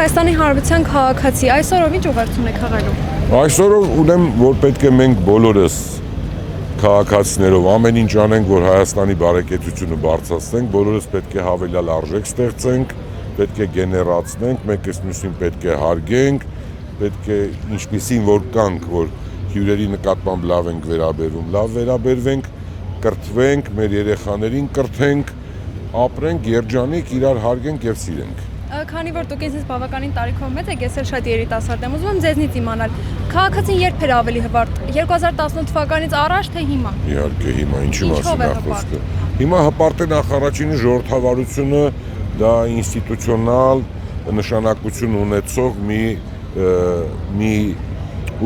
Հայաստանի Հանրապետության քաղաքացի, այսօրով ինչ ուղղություն եք հղելու։ Այսօրով ունեմ, որ պետք է մենք բոլորս քաղաքացիներով ամեն ինչ անենք, որ Հայաստանի բարեկեցությունը բարձրացնենք, բոլորս պետք է հավելյալ արժեք ստեղծենք, պետք է գեներացնենք, մեկս մյուսին պետք է հարգենք, պետք է ինչպիսին որ կանք, որ հյուրերի նկատմամբ լավ ենք վերաբերվում, լավ վերաբերվենք, կրթվենք, մեր երեխաներին կրթենք, ապրենք, երջանիկ, իրար հարգենք եւ սիրենք։ Քանի որ դուք ինձ բավականին տարիքով մեծ եք, ես էլ շատ երիտասարդ եմ, ուզում եմ ձեզնից իմանալ, քաղաքացին երբ էր ավելի հպարտ, 2018 թվականից առաջ թե հիմա։ Իհարկե հիմա ինչի մասին է խոսքը։ Հիմա հպարտ է նախ առաջինը ժողովրդավարությունը, դա ինստիտուցիոնալ նշանակություն ունեցող մի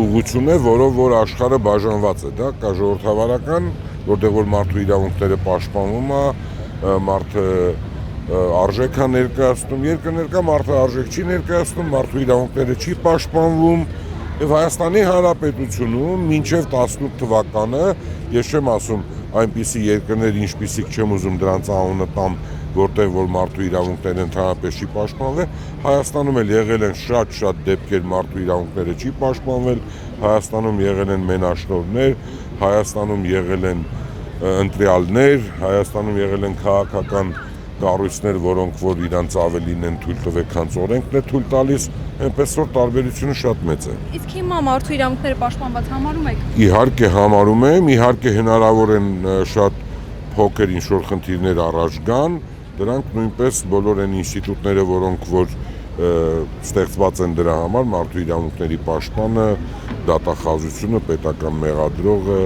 ուղղություն է, որով որ աշխարհը բաժանված է, դա կա ժողովրդավարական, որտեղ որ մարդու իրավունքները պաշտպանվում է, մարդը արժեք է ներկայացնում, երկը ներկա մարդը արժեք չի ներկայացնում, մարդու իրավունքները չի պաշտպանվում եւ Հայաստանի Հանրապետությունում մինչեւ 18 թվականը, ես չեմ ասում այնպիսի երկրներ, ինչպիսիք չեմ ուզում դրանց անունը տամ, որտեղ որ մարդու իրավունքները ընդհանրապես չի պաշտպանվել, Հայաստանում էլ եղել են շատ դեպքեր մարդու իրավունքները չի պաշտպանվել, Հայաստանում եղել են մենաշնորհներ, Հայաստանում եղել են ընտրյալներ, Հայաստանում եղել են քաղաքական կառույցներ, որոնք որ իրանց ավելին են թույլ տվել, քան օրենքն է թույլ տալիս, այնպես որ տարբերությունը շատ մեծ է։ Իսկ հիմա մարդու իրավունքները պաշտպանված համարում եք։ Իհարկե համարում եմ, իհարկե հնարավոր են շատ փոքր ինչ-որ խնդիրներ առաջ գան, դրանք նույնպես բոլոր այն ինստիտուտները, որոնք որ ստեղծված են դրա համար, մարդու իրավունքների պաշտպանը, դատախազությունը, պետական մեղադրողը,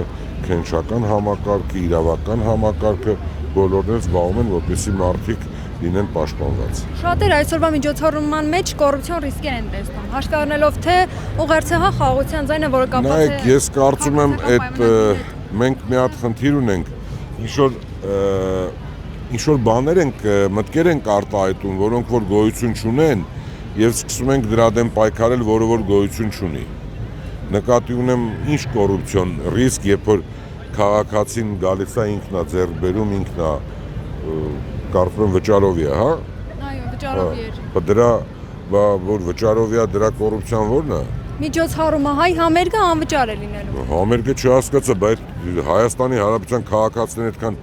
քննչական համակարգը, իրավական համակարգը բոլորն զբաղվում են, որպեսզի մարդիկ լինեն պաշտպանված։ Շատեր այսօրվա միջոցառման մեջ կոռուպցիոն ռիսկեր են տեսնում, հաշվի առնելով թե ուղերձը խաղաղության ձայնը, որը կապված է։ Նայեք, ես կարծում եմ, այդ մենք մի հատ խնդիր ունենք, ինչ որ բաներ ենք, մտքեր ենք արտահայտում, որոնք որ գոյություն չունեն, եւ սկսում ենք դրա դեմ պայքարել, որը որ գոյություն չունի։ Նկատի ունեմ ինչ կոռուպցիոն ռիսկ, երբ որ քաղաքացին գալիս է ինքնա ձեռք բերում, ինքնա կարծում եմ վճարովի է, հա։ Այո, վճարովի էր։ Բայց դրա որ վճարովի է, դրա կոռուպցիան ո՞րն է։ Միջոցառումը հայ համերգը անվճար է լինելու։ Համերգը չհասկացա, բայց Հայաստանի Հանրապետության քաղաքացիները այդքան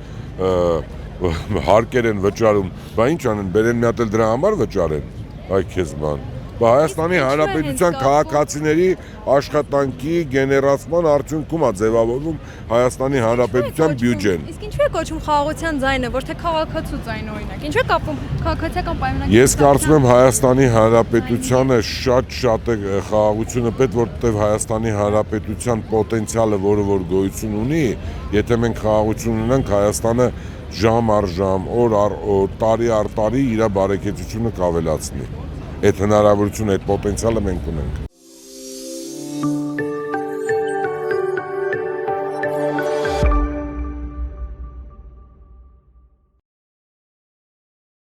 հարկեր են վճարում, բա ինչ անեն, բերեն մի հատ էլ դրա համար վճարեն, այ քեզ բան։ Բա Հայաստանի Հանրապետության քաղաքացիների աշխատանքի գեներացման արդյունքում է ձևավորվում Հայաստանի Հանրապետության բյուջեն։ Իսկ ինչու է կոչվում խաղաղության ձայնը, ոչ թե քաղաքացու ձայնը օրինակ։ Ինչու է կապվում քաղաքացիական պայմանագրի։ Ես կարծում եմ Հայաստանի Հանրապետությանը շատ է խաղաղությունը պետք, որտեղ Հայաստանի Հանրապետության պոտենցիալը, որը որ գոյություն ունի, եթե մենք խաղաղություն ունենք, Հայաստանը ժամ առ ժամ, օր առ օր, տարի առ տարի իր բարեկեցությունը կավելացնի։ Այդ հնարավորությունը, այդ պոտենցիալը մենք ունենք։